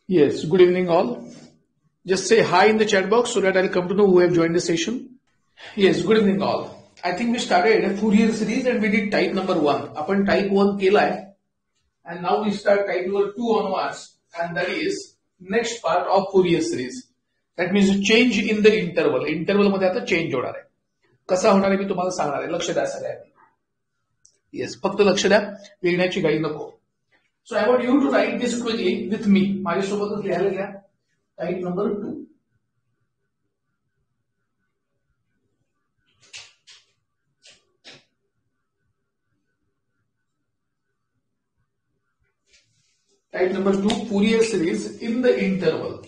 Yes, good evening all. Just say hi in the chat box so that I'll come to know who have joined the session. Yes, good evening all. I think we started a Fourier series and we did type number 1. Upon type 1 केलाय and now we start type number 2 onwards and that is next part of Fourier series. That means change in the interval. Interval मध्ये आता change होणार आहे. कसा होणार आहे मी तुम्हाला सांगणार आहे. लक्ष द्या सगळ्यांनी. येस, फक्त लक्ष द्या. लिहिण्याची घाई नको. So I want you to write this quickly with me. माझ्यासोबतच लिहायला घ्या. Type number 2. Type number 2, Fourier series in the interval.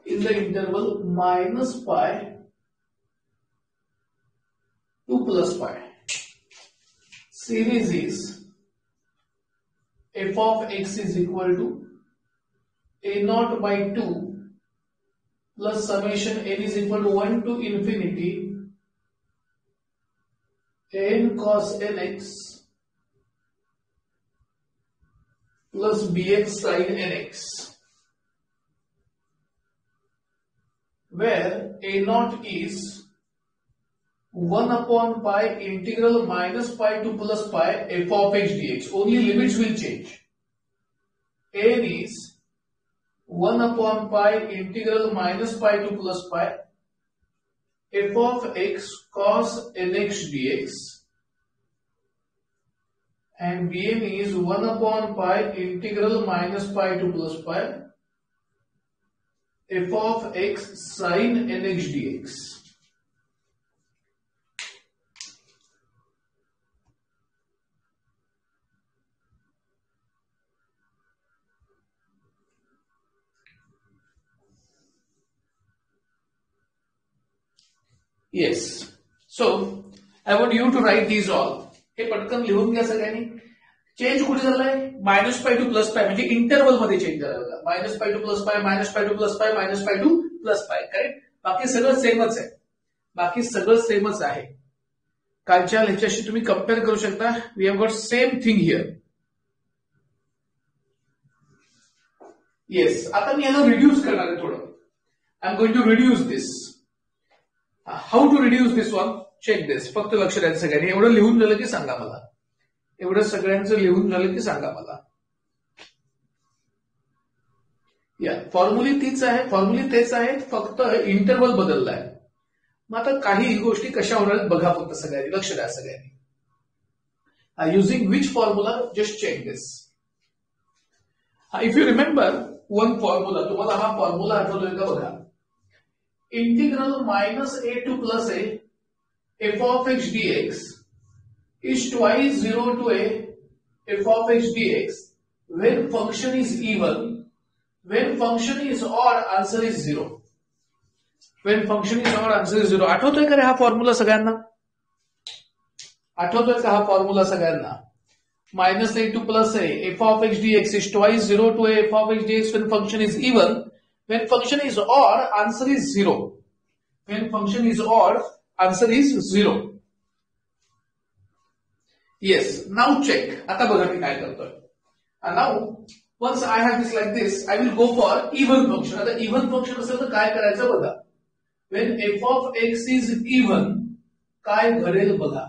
In the interval minus pi to plus pi. Series is f of x is equal to a naught by 2 plus summation n is equal to 1 to infinity n cos nx plus bx sin nx, where a naught is 1 upon pi integral minus pi to plus pi f of x dx. Only limits will change. N is 1 upon pi integral minus pi to plus pi f of x cos nx dx, and Bn is 1 upon pi integral minus pi to plus pi f of x sin nx dx. Yes. So I want you to write these all. हे पटकन लिहून घ्या सगळ्यांनी. Change कुठे झालाय? Minus pi to plus पाय म्हणजे interval मध्ये चेंज झाला. मायनस पाय टू प्लस पाय, मायनस पाय टू प्लस पाय, minus pi to plus pi. Correct? बाकी सगळं सेमच आहे. बाकी सगळं सेमच आहे. कालच्या ह्याच्याशी तुम्ही कम्पेअर करू शकता. We have got same thing here. Yes. आता मी याला रिड्यूस करणार आहे थोडं. I am going to reduce this. How to reduce this one? Check this. फक्त लक्ष द्यायचं सगळ्यांनी. एवढं लिहून झालं की सांगा मला. एवढं सगळ्यांचं लिहून झालं की सांगा मला. या फॉर्म्युली तीच आहे. फॉर्म्युली तेच आहेत. फक्त इंटरवल बदललाय. मग आता काही गोष्टी कशा होणार बघा फक्त सगळ्यांनी. लक्ष द्या सगळ्यांनी. Using which formula? Just check this. If you remember one formula, तुम्हाला हा फॉर्म्युला आठवतोय का बघा. Integral minus a to plus a f of x dx is twice 0 to a f of x dx when function is even. When function is odd, answer is 0. When function is odd, answer is 0. आठवतोय का रे हा formula सगळ्यांना? आठवतोय का हा formula सगळ्यांना? Minus a to plus a f of x dx is twice 0 to a f of x dx when function is even. When function is odd, answer is 0. When function is odd, answer is 0. Yes. Now check. आता बघा मी काय करतोय. And now, once I have this like this, I will go for even function. आता even function असेल तर काय करायचं बघा. When f of x is even, काय घडेल बघा.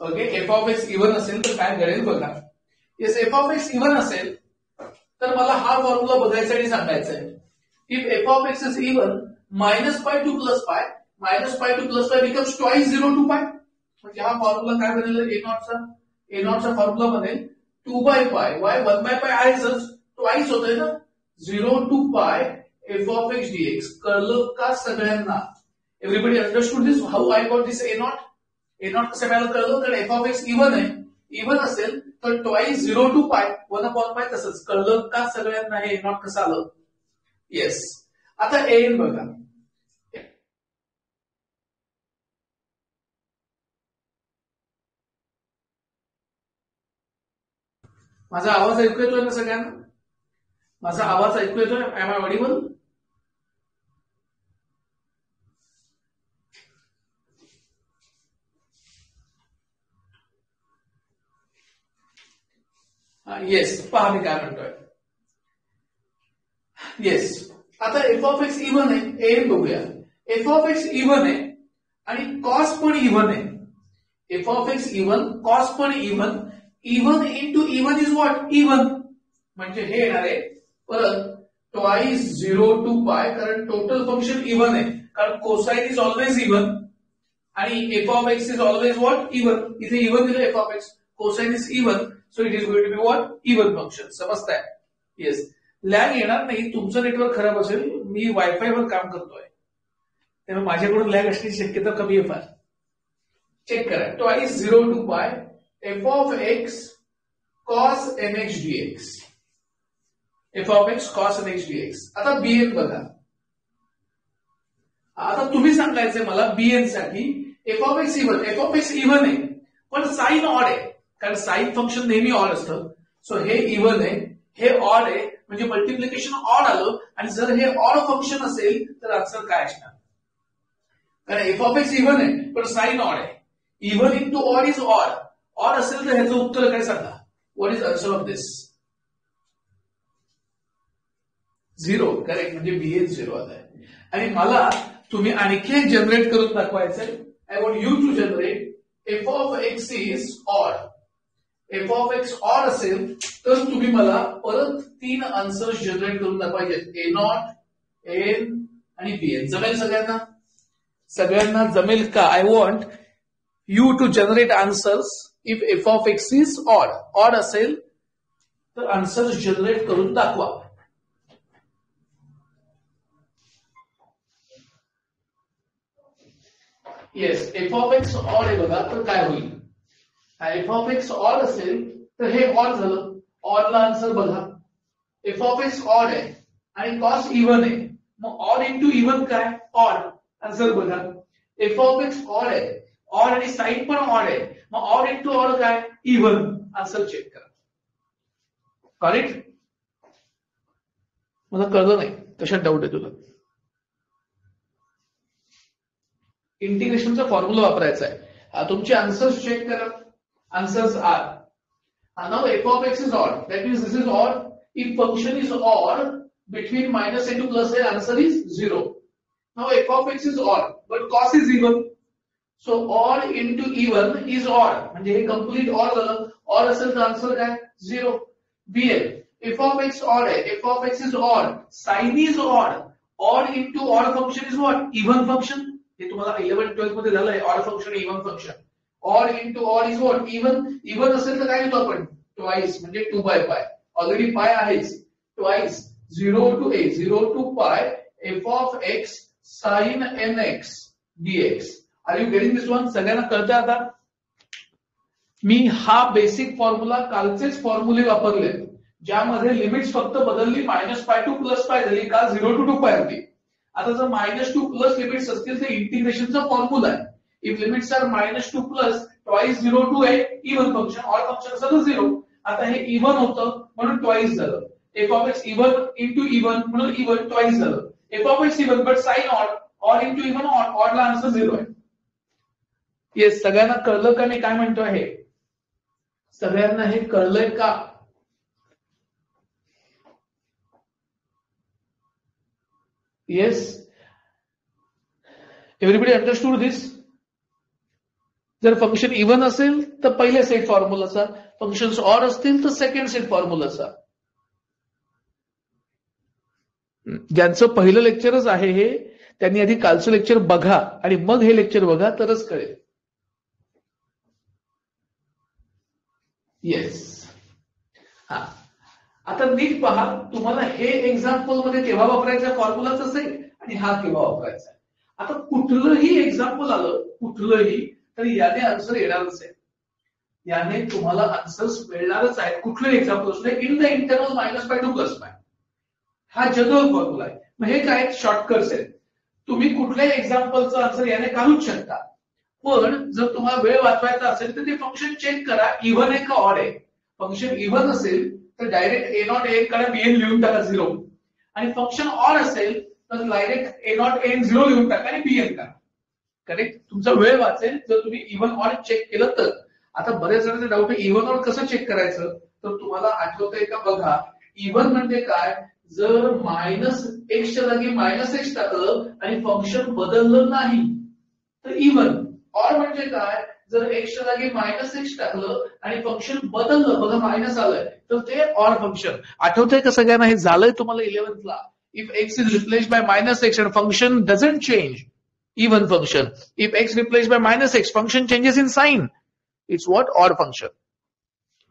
Okay, f of x even असेल तर काय घडेल बघा. Yes, f of x even असेल तर मला हा फॉर्म्युला बघायचा आणि सांगायचा आहे. If f of x is even, minus pi to plus pi becomes twice 0 to pi. म्हणजे हा फॉर्म्युला काय बनेल? a नॉटचा फॉर्म्युला बनेल 2 by pi. Why 1 by pi आहेच, ट्वाइस होतंय ना. 0 to pi f of x dx. कळलं का सगळ्यांना? Everybody understood this? How I got this a not? a not कसं मिळालं कळलं? कारण f of x इव्हन आहे. इव्हन असेल तर twice 0 to pi 1 upon pi तसंच. कळलं का सगळ्यांना हे a नॉट कसं आलं? येस. आता an बघा. माझा आवाज ऐकू येतोय ना सगळ्यांना? माझा आवाज ऐकू येतोय? M I Audible? येस, पहा मी काय म्हणतोय. येस, आता एफ ऑफ एक्स इव्हन आहे, ए बघूया. एफ ऑफ एक्स इव्हन आहे आणि कॉस पण इव्हन आहे. F of x even, cos पण even. Even into even is what? Even. म्हणजे हे येणार आहे परत ट्वाइस 0 to पाय, कारण टोटल फंक्शन इव्हन आहे, कारण कोसाइन इज ऑलवेज इव्हन आणि f of x is always what? Even. इथे इव्हन दिलं f of x, cosine is even, so it is going to be what? Even function. समजताय? Yes. Lag येणार नाही, तुमचं network खराब असेल, मी वायफाय वर काम करतोय त्यामुळे माझ्याकडून लॅग असण्याची शक्यता कमी आहे फार. चेक करा. Twice 0 to pi f of x cos n x dx. F of x cos n x dx. आता बीएन बघा. आता तुम्ही सांगायचंय मला बीएन साठी f of x even. F of x even आहे पण साइन ऑड आहे, कारण साइन फंक्शन नेहमी ऑड असतं. सो हे इव्हन आहे, हे ऑड आहे, म्हणजे मल्टिप्लिकेशन ऑड आलं. आणि जर हे ऑड फंक्शन असेल तर आन्सर काय असणार? कारण एफ ऑफ एक्स इव्हन आहे पण साइन ऑड आहे. Even into odd is odd. Odd असेल तर ह्याचं उत्तर काय सांगा? What is answer of this? 0. Correct. म्हणजे बीएन 0 आलाय. आणि मला तुम्ही आणखी एक जनरेट करून दाखवायचंय. I want you to generate f of x is odd. F of x odd असेल तर तुम्ही मला परत 3 आन्सर्स जनरेट करून दाखवायचे. ए नॉट, एन आणि बीएन. जमेल सगळ्यांना? सगळ्यांना जमेल का? I want you to generate answers if f of x is odd. Odd असेल तर आन्सर्स जनरेट करून दाखवा. Yes, f of x odd आहे बघा, तर काय होईल? एफ ऑफ एक्स ऑड असेल तर हे ऑड झालं. ऑडला आन्सर बघा. एफ ऑफ एक्स ऑड आहे आणि कॉस इव्हन आहे, मग ऑड इंटू इव्हन काय? ऑड. आन्सर बघा. एफ ऑफ एक्स ऑड आहे, ऑड आणि साइन पण ऑड आहे, मग ऑड इंटू ऑड काय? इव्हन. आन्सर चेक करा. करेक्ट? मला कळलं नाही, कशात डाऊट आहे तुला? इंटिग्रेशनचा फॉर्म्युला वापरायचा आहे. तुमचे आन्सर्स चेक करा. Answers are. Now f of x is odd, that means this is odd. If function is odd between minus a to plus a, answer is 0. Now f of x is odd but cos is even, so odd into even is odd, म्हणजे हे complete odd झालं. odd असेल तर answer काय? 0. bn f of x odd आहे, f of x is odd, sin is odd, odd into odd function is what? even function. हे तुम्हाला 11 12 मध्ये झालंय. odd function even function. odd into odd is what? even. even असेल तर काय लिहितो आपण? twice, म्हणजे 2 by pi. ऑलरेडी pi आहेच. twice 0 to a, 0 to pi, f of x sin nx dx. Are you getting this one? सगळ्यांना कळतंय आता? मी हा बेसिक फॉर्म्युला कालचेच फॉर्म्युले वापरले, ज्यामध्ये लिमिट्स फक्त बदलली. -π टू +π झाली, काल 0 to 2π होती. आता जर -2 प्लस लिमिट्स असतील तर इंटिग्रेशनचा फॉर्म्युला आहे. If limits are -2 plus twice 0 to a, even function. Odd function असेल तर 0. आता हे इव्हन होतं म्हणून ट्वाइस झालं. F of x even into even म्हणून इव्हन ट्वाइस झालं. F of x even but sine odd, odd into even odd, ऑडला आन्सर 0 आहे. येस, सगळ्यांना कळलं का मी काय म्हणतोय? हे सगळ्यांना हे कळलंय का? येस, एव्हरीबडी अंडरस्टूड दिस? जर फंक्शन इव्हन असेल तर पहिल्या सेट फॉर्म्युलाचा, फंक्शन्स ऑड असतील तर सेकंड सेट फॉर्म्युलाचा. ज्यांचं पहिलं लेक्चरच आहे हे, त्यांनी आधी कालचं लेक्चर बघा आणि मग हे लेक्चर बघा, तरच कळेल. येस. हा, आता नीट पहा. तुम्हाला हे एक्झाम्पल मध्ये केव्हा वापरायचा फॉर्म्युलाच असेल आणि हा केव्हा वापरायचा. आता कुठलंही एक्झाम्पल आलं, कुठलंही, तरी याने आन्सर येणारच आहे. याने तुम्हाला आन्सर्स मिळणारच आहेत. कुठलंही एक्झाम्पल असू दे. इन द इंटरवल -π टू +π, हा जनरल फॉर्म्युला आहे. मग हे काय शॉर्टकट्स आहेत. तुम्ही कुठल्याही एक्झाम्पलचं आन्सर याने काढूच शकता. पण जर तुम्हाला वेळ वाचवायचा असेल तर ते फंक्शन चेक करा, इव्हन आहे का ऑड आहे. फंक्शन इव्हन असेल तर डायरेक्ट ए नॉट एन करा, बीएन लिहून टाका 0. आणि फंक्शन ऑड असेल तर डायरेक्ट ए नॉट एन 0 लिहून टाका आणि बीएन करा. करेक्ट? तुमचा वेळ वाचेल जर तुम्ही इव्हन ऑड चेक केलं तर. आता बऱ्याच जणांचा डाऊट आहे, इव्हन ऑड कसं चेक करायचं? तर तुम्हाला आठवतंय का बघा, इव्हन म्हणजे काय, जर मायनस एक्सच्या जागी मायनस एक्स टाकलं आणि फंक्शन बदललं नाही तर इव्हन. ऑर म्हणजे काय, जर एक्सच्या जागी मायनस एक्स टाकलं आणि फंक्शन बदललं, बघा मायनस आलंय, तर ते ऑर फंक्शन. आठवतंय का सगळ्यांना, हे झालंय तुम्हाला 11th ला. If x is replaced by minus x and function doesn't change, even function. If x replaced by minus x, function changes in sign. It's what? Odd function.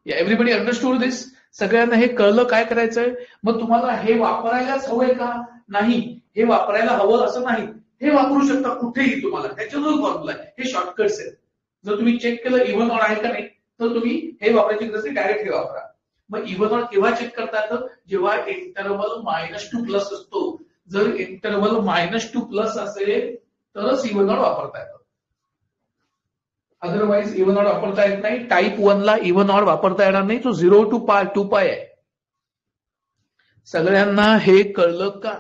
Yeah, everybody understood this? सगळ्यांना हे कळलं काय करायचंय? मग तुम्हाला हे वापरायलाच हवंय का? नाही, हे वापरायला हवं असं नाही. हे वापरू शकता कुठेही तुम्हाला, त्याच्यावर फॉर्म्युला आहे, हे शॉर्टकट्स आहेत. जर तुम्ही चेक केलं इव्हन ऑड आहे का नाही, तर तुम्ही हे वापरायची गरज नाही, डायरेक्ट हे वापरा. मग इव्हन ऑड केव्हा चेक करता येतं? जेव्हा इंटरवल -2 प्लस असतो. जर इंटरवल -2 प्लस असेल तरच इव्हन ऑड वापरता येतं. अदरवाईज इव्हन ऑड वापरता येत नाही. टाईप 1 ला इव्हन ऑड वापरता येणार नाही, तो 0 to 2 पाय आहे. सगळ्यांना हे कळलं का?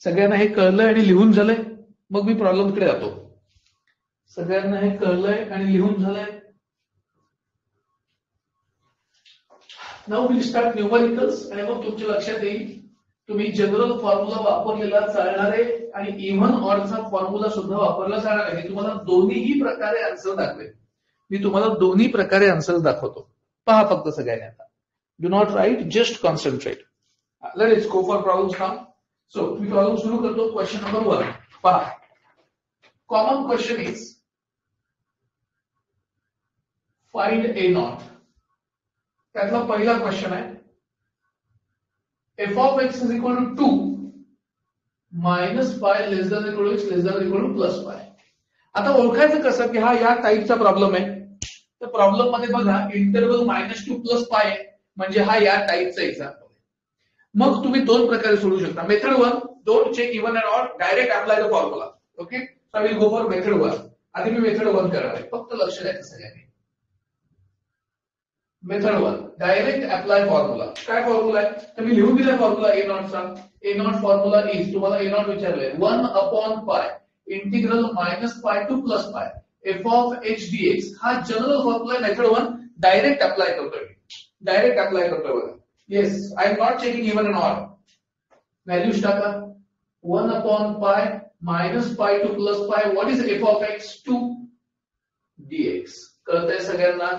सगळ्यांना हे कळलंय आणि लिहून झालंय? मग मी प्रॉब्लेमकडे जातो. सगळ्यांना हे कळलंय आणि लिहून झालंय? नाऊ विल स्टार्ट न्यूमरिकल्स आणि मग तुमच्या लक्षात येईल तुम्ही जनरल फॉर्म्युला वापरलेला चालणार आहे आणि इव्हन ऑडचा फॉर्म्युला सुद्धा वापरला जाणार आहे. तुम्हाला दोन्ही प्रकारे आन्सर दाखवेल. मी तुम्हाला दोन्ही प्रकारे आन्सर दाखवतो. पहा फक्त सगळ्यांनी आता. Do not write, just concentrate. Let's go for problems now. So मी प्रॉब्लेम सुरू करतो. क्वेश्चन नंबर 1 पहा. Common question is find a naught. त्यातला पहिला क्वेश्चन आहे f of x is equal to 2 minus pi less than equal to x less than equal to plus pi. आता ओळखायचं कसं की हा या टाईपचा प्रॉब्लेम आहे. तर प्रॉब्लेम मध्ये बघा इंटरवल -2 प्लस पाय आहे, म्हणजे हा या टाईपचा एक्झाम्पल आहे. मग तुम्ही दोन प्रकारे सोडवू शकता. Method 1, don't check even and odd, direct apply the formula. Okay, so I will go for method 1. आधी मी मेथड 1 करणार आहे, फक्त लक्ष द्यायचं सगळ्यांनी. Method 1 direct apply formula. काय फॉर्म्युला आहे तर मी लिहून दिला फॉर्म्युला ए नॉटचा. ए नॉट फॉर्म्युला इज, तुम्हाला ए नॉट विचारलंय 1/π integral -π to +π f of h dx. हा general formula method 1 direct apply करतोय. डायरेक्ट अप्लाय करतोय बघा. Yes, I am not checking even and odd. Values टाका. 1/π -π to +π. What is f of x? 2 dx. कळतंय सगळ्यांना?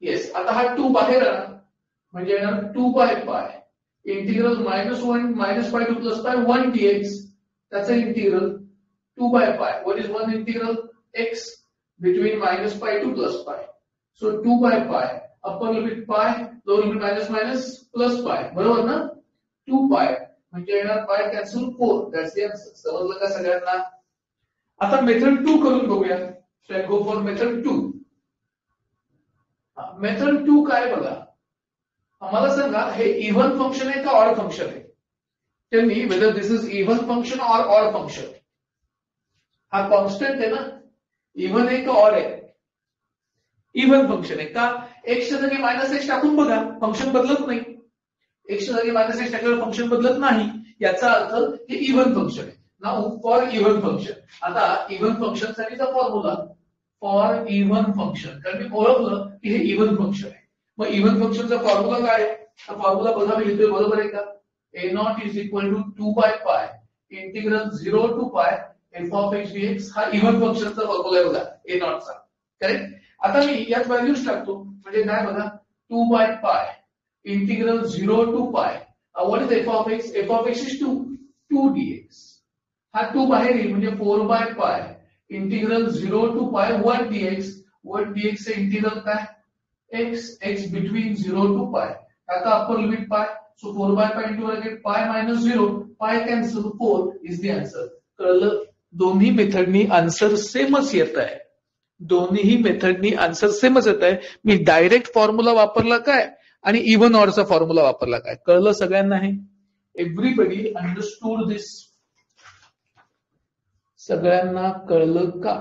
Yes. आता हा 2 बाहेर आला म्हणजे येणार 2/π इंटिग्रल -π to +π 1 dx. त्याचं integral 2/π. What is 1 integral? x between -π to +π. सो 2/π upper limit π, lower limit minus +π. बरोबर ना? 2π म्हणजे येणार π कॅन्सल 4. That's the answer. समजलं का सगळ्यांना? आता मेथड 2 करून बघूया. So I go for method 2. Method 2 काय बघा. आम्हाला सांगा हे इव्हन फंक्शन आहे का ऑड फंक्शन आहे? Tail me whether this is even function or odd function. हा कॉन्स्टंट आहे ना, इव्हन आहे का ऑड आहे? इव्हन फंक्शन आहे का? एक्सच्या जागी -x टाकून बघा, फंक्शन बदलत नाही. एक्सच्या जागी -x टाकल्यावर फंक्शन बदलत नाही, याचा अर्थ हे इव्हन फंक्शन आहे. Now for even function. आता इव्हन फंक्शन साठीचा फॉर्म्युला फॉर इव्हन फंक्शन, कारण मी ओळखलं की हे इव्हन फंक्शन आहे. मग इव्हन फंक्शनचा फॉर्म्युला काय आहे? हा फॉर्म्युला बघा मी लिहितोय, बरोबर आहे का? a naught is equal to 2/π integral 0 to π f of h dx. हा इव्हन फंक्शनचा फॉर्म्युला आहे बघा, a नॉटचा. करेक्ट. आता मी यात व्हॅल्यूज टाकतो, म्हणजे काय बघा 2/π integral 0 to π. What is f of x? f of x is 2 dx. हा 2 बाहेर येईल म्हणजे 4/π इंटिग्रल 0 to π 1 dx. 1 dx चे इंटिग्रल काय? x between 0 to π. आता अपर लिमिट π. सो 4/π into bracket π minus 0. π cancel 4 is the answer. कळलं? दोन्ही मेथडनी आन्सर सेमच येत आहे. दोन्ही मेथडनी आन्सर सेमच येत आहे. मी डायरेक्ट फॉर्म्युला वापरला काय आणि इव्हन ऑडचा फॉर्म्युला वापरला काय? कळलं सगळ्यांना? हे एव्हरीबडी अंडरस्टूड दिस? सगळ्यांना कळलं का?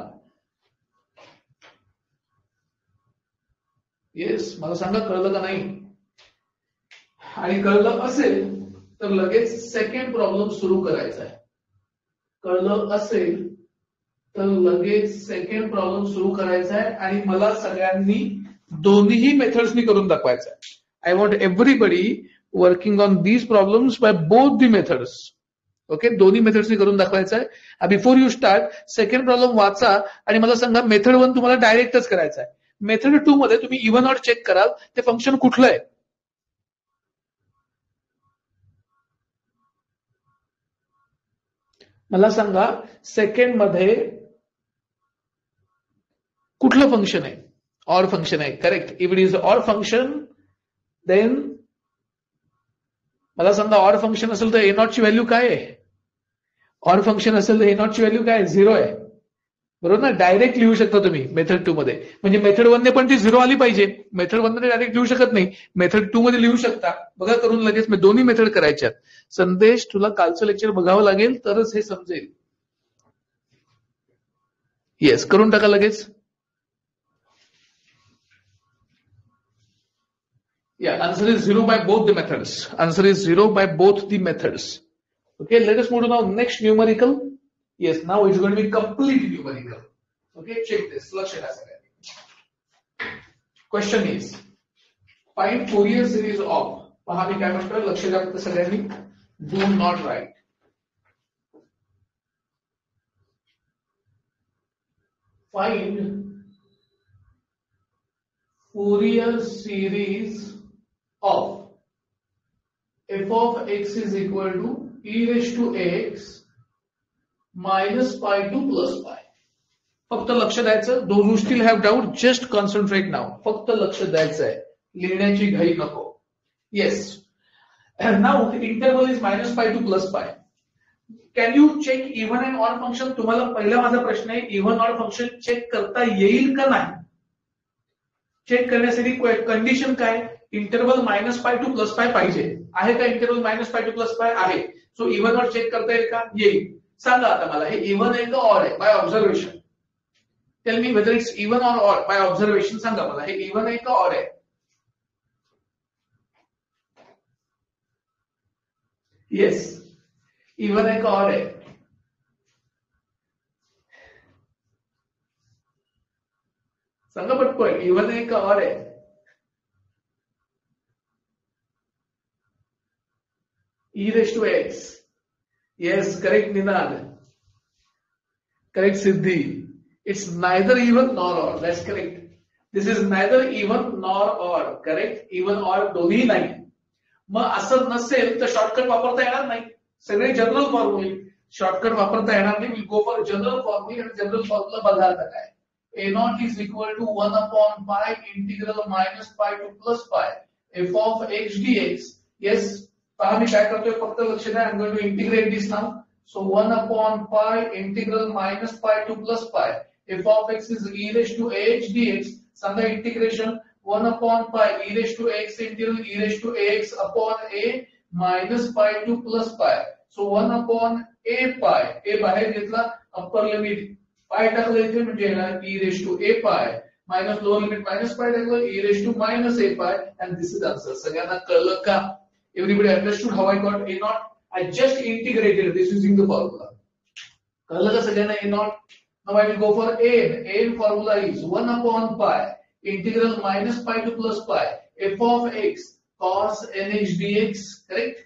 येस, मला सांगा कळलं का नाही? आणि कळलं असेल तर लगेच सेकंड प्रॉब्लेम सुरू करायचा आहे. कळलं असेल तर लगेच सेकंड प्रॉब्लेम सुरू करायचा आहे आणि मला सगळ्यांनी दोन्ही मेथड्सनी करून दाखवायचं आहे. I want everybody working on these problems by both the methods. Okay, दोन्ही मेथड्सनी करून दाखवायचं आहे. Before you start second problem वाचा आणि मला सांगा मेथड 1 तुम्हाला डायरेक्टच करायचा आहे. मेथड 2 मध्ये तुम्ही इव्हन ऑड चेक कराल ते फंक्शन कुठलं आहे. मला सांगा सेकंड मध्ये कुठलं फंक्शन आहे. ऑर फंक्शन आहे. Correct. If it is or function then मला सांगा ऑर फंक्शन असेल तर ए नॉट ची व्हॅल्यू काय आहे. ऑर फंक्शन असेल तर ए नॉट ची व्हॅल्यू काय आहे. 0 आहे. बरोबर ना. डायरेक्ट लिहू शकता तुम्ही मेथड 2 मध्ये. म्हणजे मेथड 1 ने पण ती 0 आली पाहिजे. मेथड 1 मध्ये डायरेक्ट लिहू शकत नाही. मेथड 2 मध्ये लिहू शकता. बघा करून लगेच. मी दोन्ही मेथड करायच्यात. संदेश तुला कालचं लेक्चर बघावं लागेल तरच हे समजेल. येस, करून टाका लगेच. Yeah, answer is 0 by both the methods. Answer is 0 by both the methods. Okay, let us move to now next numerical. Yes, now it's going to be complete numerical. Okay, check this. Laksha द्या सगळ्यांनी. Question is, find Fourier series of. पहा मी काय म्हणतोय, लक्ष द्या फक्त सगळ्यांनी. Do not write. Find Fourier series of f of x is equal to e raised to x minus pi to plus pi. फक्त लक्ष द्यायचं. Those who still have doubt, just concentrate now. फक्त लक्ष द्यायचं आहे. लिहिण्याची घाई नको. Yes. And now the interval is minus pi to plus pi. Can you check even and odd function? तुम्हाला पहिला माझा प्रश्न आहे, even odd function चेक करता येईल का नाही. चेक करण्यासाठी कंडिशन काय. Interval minus pi to plus पाय पाहिजे. आहे का interval minus pi to plus पाय आहे. सो इव्हन ऑर चेक करता येईल का. येईल. सांगा आता मला हे इव्हन आहे का ऑड आहे. By observation. Tell me whether it's even or odd. By observation सांगा मला हे इव्हन आहे का ऑड आहे. येस, इव्हन आहे का ऑड आहे. सांगा पटकन. इव्हन आहे का ऑड आहे. e raised to x. Yes, correct Ninad. Correct Siddhi. It's neither even nor odd. That's correct. This is neither even nor odd. Correct. Even odd दोन्ही नाही. मग असं नसेल तर शॉर्टकट वापरता येणार नाही. सगळे जनरल फॉर्म्युले शॉर्टकट वापरता येणार नाही. विल गो फॉर जनरल फॉर्म्युले आणि जनरल फॉर्म्युला बघा आता काय. A naught is equal to 1 upon pi integral minus pi to plus pi f of x dx. Yes. पहा मी काय करतोय फक्त लक्ष द्या. I'm going to integrate this now. So 1 upon pi integral minus pi to plus pi f of x is e raised to ax dx. सांगा integration 1 upon pi e raised to x integral e raised to ax upon a minus pi to plus pi. So 1 upon a pi. a बाहेर घेतला. Upper limit pi टाकलं इथे म्हणजे येणार e raised to a pi minus lower limit minus pi टाकलं e raised to minus a pi and this is answer. सगळ्यांना कळलं का. Everybody understood how I got a naught? I just integrated this using the formula. कळलं का सगळ्यांना a naught? Now I will go for n. n formula is 1 upon pi integral minus pi to plus pi f of x cos nx dx. Correct?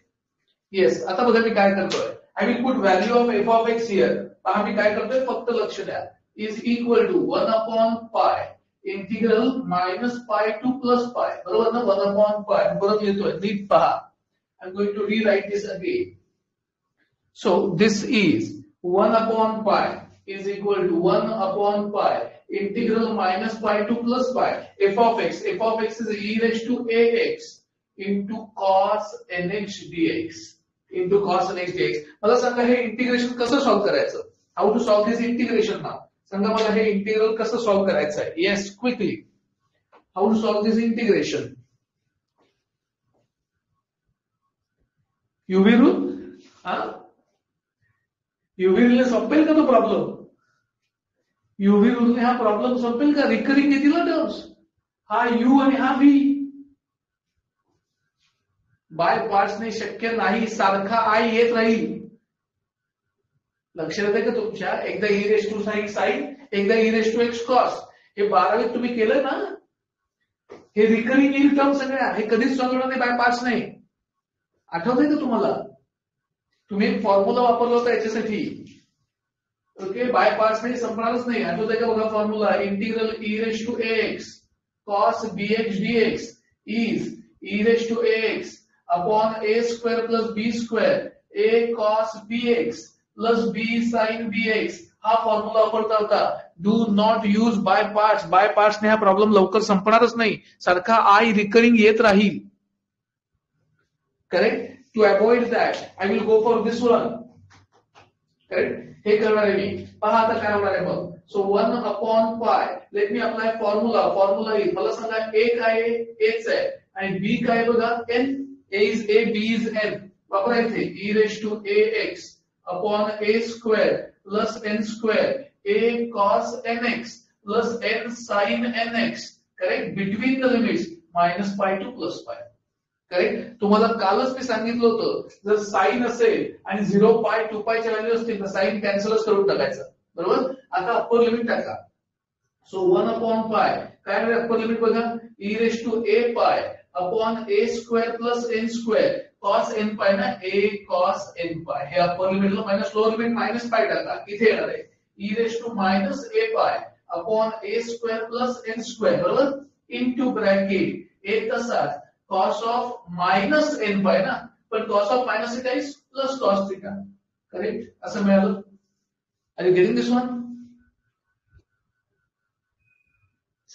Yes. आता बघा मी काय करतोय. I will put value of f of x here. पहा मी काय करतोय फक्त लक्ष द्या. Is equal to 1 upon pi integral minus pi to plus pi. बरोबर ना. 1 upon pi. परत लिहितोय. नीट पहा. I'm going to rewrite this again. So this is 1 upon pi is equal to 1 upon pi integral minus pi to plus pi f of x. F of x is e raised to ax into cos nx dx. Into cos nx dx. मला सांगा हे integration कसं solve करायचं. How to solve this integration now. सांगा मला हे integral कसं solve करायचं आहे. Yes, quickly. How to solve this integration. UV rule. UV रूलने संपेल का तो प्रॉब्लेम. युव्ही रूलने हा प्रॉब्लेम संपेल का. रिकरिंग येतील ना टर्म्स. हा यू आणि हा व्ही. बाय पार्ट्सने शक्य नाही. सारखा आय येत राहील. लक्षात येते का तुमच्या. एकदा ई रेस टू साईन एकदा e raise to x cos. हे 12वीत तुम्ही केलं ना. हे रिकरिंग येईल टर्म सगळ्या, हे कधीच सॉल्व्ह होणार नाही बाय पार्ट्स नाही. आठवतंय का तुम्हाला? तुम्ही एक फॉर्म्युला वापरला होता याच्यासाठी. ओके, बाय पार्ट्स नाही, संपणारच नाही. आठवतंय का बघा formula? Integral e raise to x cos bx dx is e raised to ax upon a square plus b square a cos bx plus b sin bx. हा formula वापरता होता. Do not use by parts. By parts ने हा problem लवकर संपणारच नाही. सारखा I recurring येत राहील. Correct? To avoid that I will go for this one. Correct? हे करणार आहे मी. पहा आता काय होणार आहे मग. सो 1 अपॉन पाय. Let me apply formula. Formula येईल. मला सांगा ए काय आहे? एच आहे. आणि बी काय बघा? N. A is a, b is n. वापरा इथे e raise to a x upon a square plus n square a cos n x plus n sine n x. Correct? Between the limits minus pi to plus pi. Correct? तुम्हाला कालच मी सांगितलं होतं, जर sign असेल आणि 0 पाय 2 पायच्या value असतील तर साइन कॅन्सलच करून टाकायचं. बरोबर? आता अप्पर लिमिट टाका. सो 1 अपॉन पाय काय आहे अप्पर लिमिट बघा? E raise to a pi upon a square plus n square cos n pi ना, ए कॉस एन पाय. हे अप्पर लिमिटला minus, lower limit minus pi टाका. इथे येणार आहे E raise to minus a pi upon a square plus n square. बरोबर? Into bracket a तसाच cos of minus n pi ना, पण cos of minus theta is plus cos theta. Correct? असं मिळालं. Are you getting this one?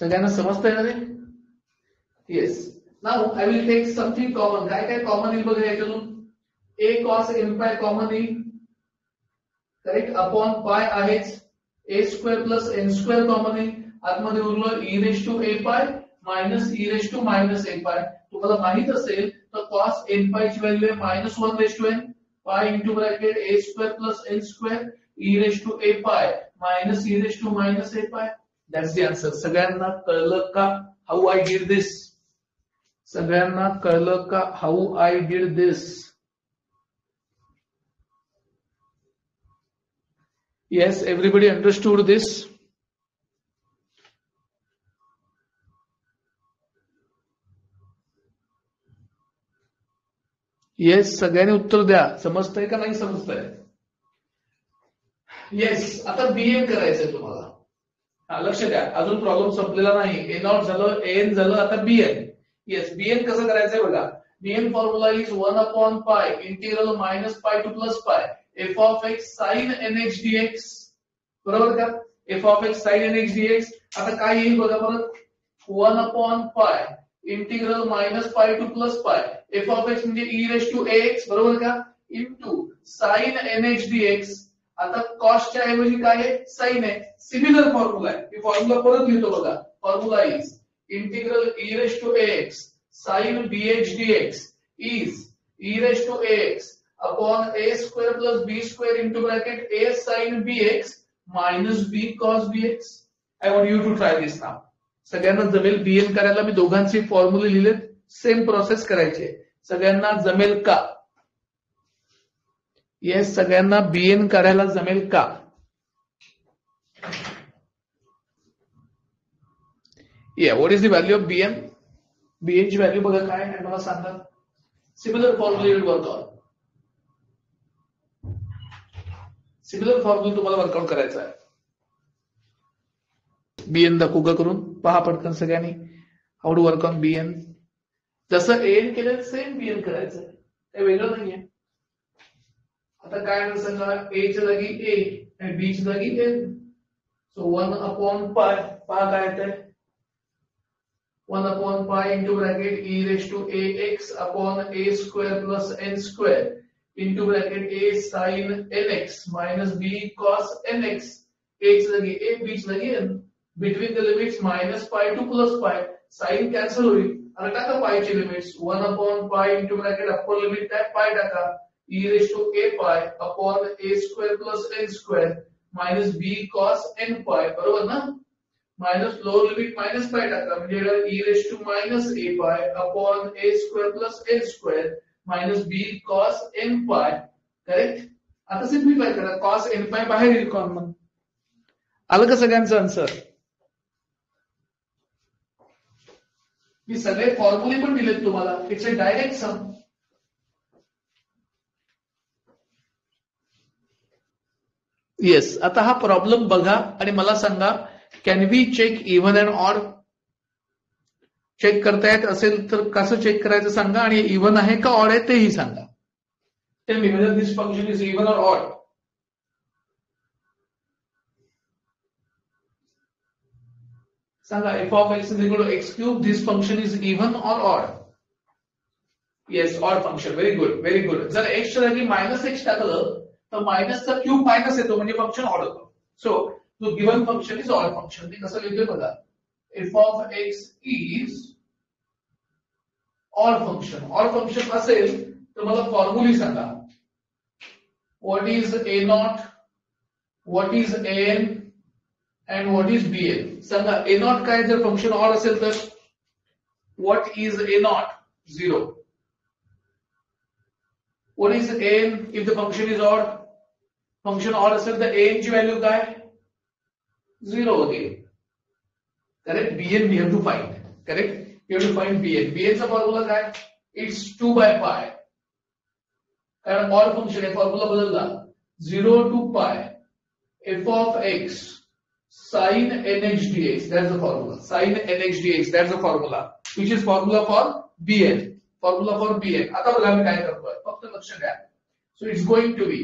सगळ्यांना समजतंय ना ते? Yes. Now I will take something common. काय काय कॉमन येईल बघा याच्यातून? A cos n pi common येईल. करेक्ट? अपॉन पाय आहेच. A square plus n square common येईल. आतमध्ये उरलं e raise to a pi minus e raise to minus a pi. तुम्हाला माहित असेल तर कॉस एन पाय ची व्हॅल्यू आहे minus 1 raise to n pi into bracket a square plus n square e raise to a pi minus e raise to minus a pi. That's the answer. सगळ्यांना कळलं का हाऊ आय डिड दिस? सगळ्यांना कळलं का how I did this? Yes, everybody understood this? Yes, सगळ्यांनी उत्तर द्या. समजतंय का नाही समजतंय? येस. आता बीएन करायचंय तुम्हाला. लक्ष द्या, अजून प्रॉब्लेम संपलेला नाही. ए नॉट झालं, एन झालं, आता बीएन. येस, बीएन कसं करायचंय बघा. Bn formula is 1 upon pi integral minus pi to plus pi f of x sine n x dx. बरोबर का? F of x sine n x dx. आता काय येईल बघा परत? 1 upon pi integral minus pi to plus pi f of x म्हणजे e raise to x. बरोबर का? Into sine n x dx. आता कॉस्टच्या ऐवजी काय आहे? साइन आहे. सिमिलर फॉर्म्युला आहे. मी फॉर्म्युला परत लिहितो बघा. Formula is integral e raise to x sine b x d x is e raise to x upon a square plus b square into bracket a sine b x minus b cos b x. I want you to try this now. सगळ्यांना जमेल BN करायला? मी दोघांचे फॉर्म्युले लिहिलेत. Same process करायचे. सगळ्यांना जमेल का? Yes, सगळ्यांना BN करायला जमेल का? या what is the value of bn? Bn ची व्हॅल्यू बघा काय आहे मला सांगा. Similar formula will work on. Similar formula तुम्हाला वर्कआउट करायचा आहे. बीएन दाखवू का करून? पहा पटकन सगळ्यांनी how to work on bn. जसं एन केलं सेम बीएन करायचं. काही वेगळं नाहीये. आता काय सांगा, ए च्या जागी ए आणि बी च्या जागी एन. सो 1 अपॉन पाय. पहा काय येतंय? 1 upon pi into bracket e raise to a x upon a square plus n square into bracket a sine n x minus b cos n x. A च्या जागी ए, बी च्या जागी n. Between the limits minus pi to plus pi. Sine cancel होईल. आता टाका पायची limits. 1 upon pi into bracket upper limit काय pi टाका e raised to a pi upon a square plus n square minus b cos n pi. बरोबर ना? Minus lower limit minus pi टाका म्हणजे e raised to minus a pi upon a square plus n square minus b cos n pi. Correct? आता simplify करा. cos n pi बाहेर येईल common. आलं का सगळ्यांचं आन्सर? मी सगळे फॉर्म्युले पण दिलेत तुम्हाला. It's a direct sum. Yes. आता हा प्रॉब्लेम बघा आणि मला सांगा, can we check even and odd? Check करता येत असेल तर कसं चेक करायचं सांगा, आणि इव्हन आहे का ऑड आहे तेही सांगा. Tell me whether this function is even or odd. सांगा, f of x is equal to x cube. This function is even or odd? Yes, odd function. Very good, very good. जर x च्या जागी minus x टाकलं तर मायनसचा cube minus येतो, म्हणजे function odd होतं. So तो given function is odd function. ते कसं लिहितोय बघा, f of x is odd function. Odd function असेल तर मला फॉर्म्युली सांगा. What is a naught, what is an, and what is bn? सांगा a naught काय जर फंक्शन ऑड असेल तर? What is a naught? 0. What is an if the function is odd? Function odd असेल तर an ची व्हॅल्यू काय? 0 होते. Correct. bn we have to find. Correct. We have to find bn. bn चा formula काय? It's 2/π. कारण odd function आहे, formula बदलला. 0 to pi f of x sin nx dx. That's the formula. Sin nx dx. That's the formula. Which is formula for bn. Formula for bn. आता बघा मी काय करतोय, फक्त लक्ष द्या. So it's going to be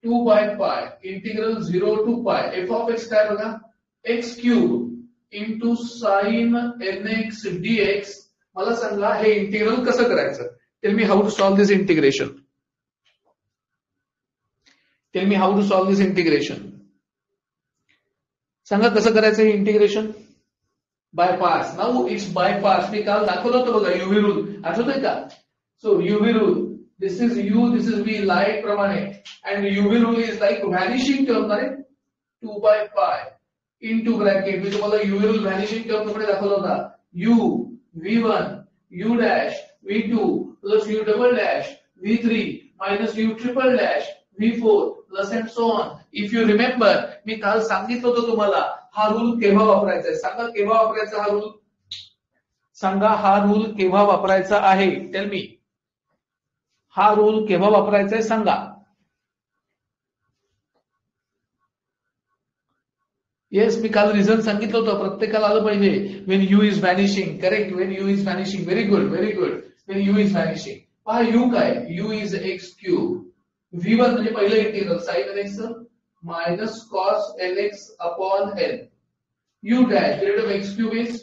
2/π integral 0 to pi f of x काय बघा, x cube into sin nx dx. मला सांगा हे इंटिग्रल कसं करायचं. Tell me how to solve this integration. Tell me how to solve this integration. सांगा कसं करायचं हे integration. By parts. Now it's by parts. मी काल दाखवलं होतं बघा युव्ही रूल, आठवतंय का? So u v rule, this is u, this is v, LIATE प्रमाणे. And u v rule is like vanishing term. अरे 2/π इनटू ब्रॅकेट. मी तुम्हाला युव्ही रूल व्हॅनिशिंग टर्म मध्ये दाखवला होता. U v1 u dash v2 plus u double dash v3 minus u triple dash v4 plus and so on. If you remember, मी काल सांगितलं होतं तुम्हाला हा रूल केव्हा वापरायचा आहे. सांगा केव्हा वापरायचा हा रूल. सांगा हा रूल केव्हा वापरायचा आहे. टेल मी, हा रूल केव्हा वापरायचा आहे सांगा. येस, मी काल रिझन सांगितलं होतं, प्रत्येकाला आलं पाहिजे. When u is vanishing. Correct. When u is vanishing. Very good, very good. When u is vanishing. पहा यू काय, you is x cube. v1 म्हणजे पहिलं integral sin nx minus cos nx upon n. u dash derivative of x cube is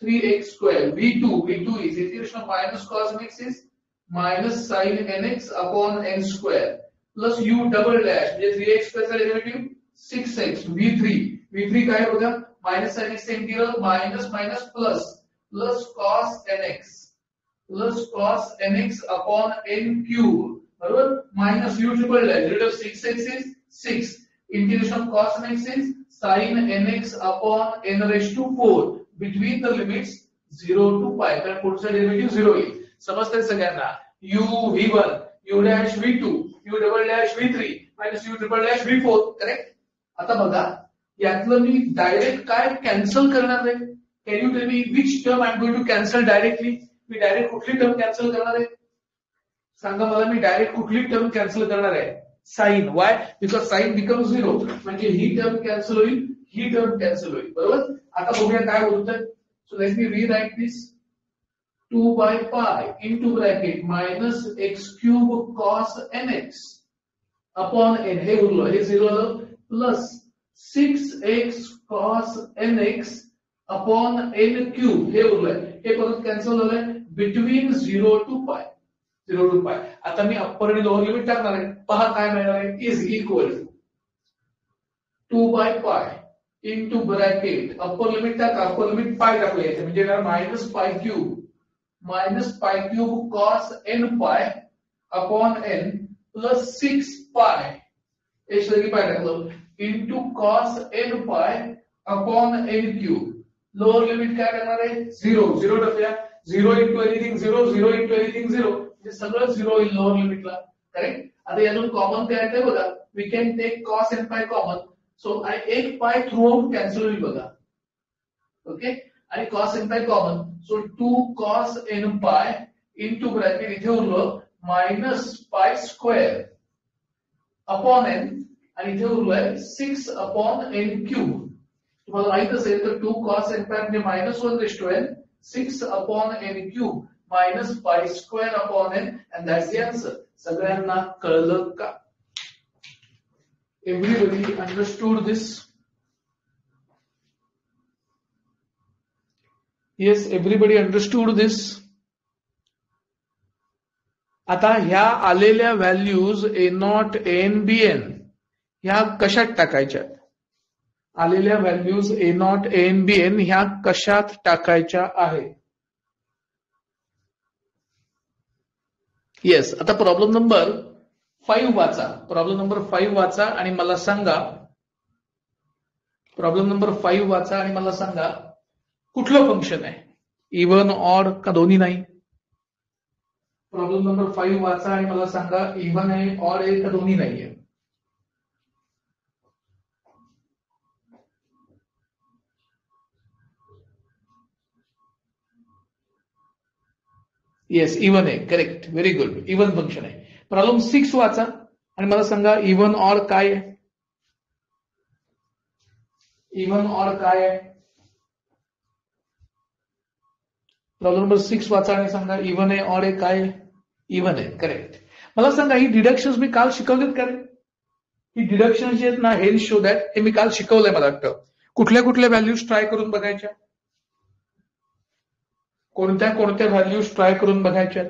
3x square. v2 is integration of minus cos nx is minus sin nx upon n square plus u double dash म्हणजे 3x square चा derivative 6x. v3 काय बघा, minus sin x चे integral minus minus plus plus cos nx upon n cube बरोबर minus u triple dash derivative 6x is 6 integration of cos nx is sin nx upon n raised to 4 between the limits 0 to pi. कारण पुढचा derivative 0 येईल. समजतंय सगळ्यांना. u v1 u dash v2 u double dash v3 minus u triple dash v4. Correct. आता बघा यातलं मी direct काय कॅन्सल करणार आहे. Can you tell me which term I am going to cancel directly. मी डायरेक्ट कुठली टर्म कॅन्सल करणार आहे सांगा मला. मी डायरेक्ट कुठली टर्म कॅन्सल करणार आहे. Sine. Why? Because sine becomes 0. म्हणजे ही टर्म कॅन्सल होईल, ही टर्म कॅन्सल होईल. बरोबर. आता बघूया काय होतं. सो लेट मी रीराइट दिस. 2/π into bracket minus x cube cos nx upon n. हे उरलं, हे 0 आलं plus 6x cos nx upon n cube. हे उरलंय, हे परत कॅन्सल झालंय. Between 0 to pi. 0 to pi. आता मी अप्पर आणि लोअर लिमिट टाकणार आहे. पहा काय मिळणार आहे. Is equal 2/π into bracket upper limit टाका, अप्पर लिमिट पाय टाकूया इथे. म्हणजे minus pi cube cos n pi upon n plus 6π एच लगी पाय टाकलं into cos n pi upon n cube. Lower limit काय करणार आहे. 0 टाकूया. 0 into anything 0 into anything 0. सगळं 0 होईल लोअर लिमिटला. करेक्ट. आता यातून कॉमन काय आहे बघा. We can take cos n pi common. So एक पाय थ्रू आउट कॅन्सल होईल बघा. ओके. आणि cos n pi common. So 2 cos n pi into bracket इथे उरलं minus pi square upon n आणि इथे उरलंय 6 अपॉन n क्यूब. तुम्हाला माहित असेल तर 2 cos n pi म्हणजे minus 1/n 6 upon n cube minus pi square upon n and that's the answer. सगळ्यांना कळलं का? एव्हरीबडी अंडरस्टूड दिस? येस, एव्हरीबडी अंडरस्टूड दिस? आता ह्या आलेल्या व्हॅल्यूज A0 AN BN ह्या कशात टाकायच्या? आलेल्या व्हॅल्यूज A0 AN BN ह्या कशात टाकायच्या आहे? येस, आता प्रॉब्लेम नंबर 5 वाचा. प्रॉब्लेम नंबर 5 वाचा आणि मला सांगा. प्रॉब्लेम नंबर 5 वाचा आणि मला सांगा कुठलं फंक्शन आहे? इव्हन, ऑड का दोन्ही नाही? प्रॉब्लेम नंबर 5 वाचा आणि मला सांगा इव्हन आहे, ऑड आहे का दोन्ही नाहीये? येस, इव्हन आहे. Correct, very good. Even function आहे. प्रॉब्लेम 6 वाचा आणि मला सांगा इव्हन ऑड काय आहे? इव्हन ऑड काय आहे? प्रॉब्लेम नंबर 6 वाचा आणि सांगा इव्हन आहे, ऑड आहे, काय आहे? इव्हन आहे. करेक्ट. मला सांगा ही डिडक्शन्स मी काल शिकवलेत का रे? ही डिडक्शन जी आहेत ना, हेल शो दॅट, हे मी काल शिकवलंय मला वाटतं. कुठल्या कुठल्या व्हॅल्यूज ट्राय करून बघायच्या? कोणत्या कोणत्या व्हॅल्यूज ट्राय करून बघायच्यात?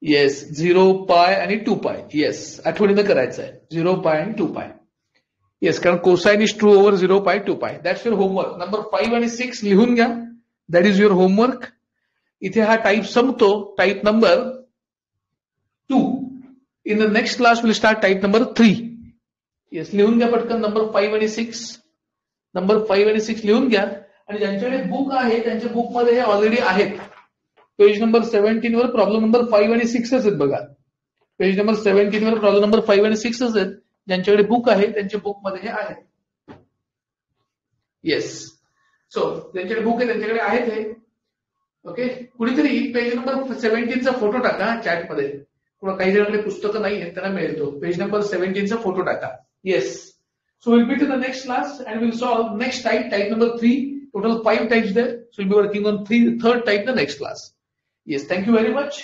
येस, 0 पाय आणि 2 पाय. येस, आठवणीनं करायचं आहे. 0 पाय आणि 2 पाय. येस, कारण कोसाइन इज ट्रू ओव्हर 0 पाय 2 पाय. That's your homework. नंबर 5 आणि 6 लिहून घ्या. That is your homework. इथे हा टाईप संपतो. Type number 2. In the next class will start type number 3. Yes, लिहून घ्या पटकन नंबर 5 आणि 6. नंबर 5 आणि 6 लिहून घ्या. आणि ज्यांच्याकडे बुक आहे त्यांच्या बुकमध्ये हे ऑलरेडी आहेत. पेज नंबर 17 वर प्रॉब्लेम नंबर 5 आणि 6 आहेत बघा. पेज नंबर 17 वर प्रॉब्लेम नंबर 5 आणि 6 आहेत. ज्यांच्याकडे बुक आहे त्यांच्या बुकमध्ये हे आहेत. येस, सो ज्यांच्याकडे बुक आहे त्यांच्याकडे आहेत हे. ओके, कुणीतरी पेज नंबर 17चा फोटो टाका चॅटमध्ये. काही जणांकडे पुस्तकं नाही आहेत त्यांना मिळेल तो. पेज नंबर 17चा फोटो टाका. Yes, so we'll meet in the next class and we'll solve next type number 3. Total 5 types there. So we'll be working on third type the next class. Yes, thank you very much.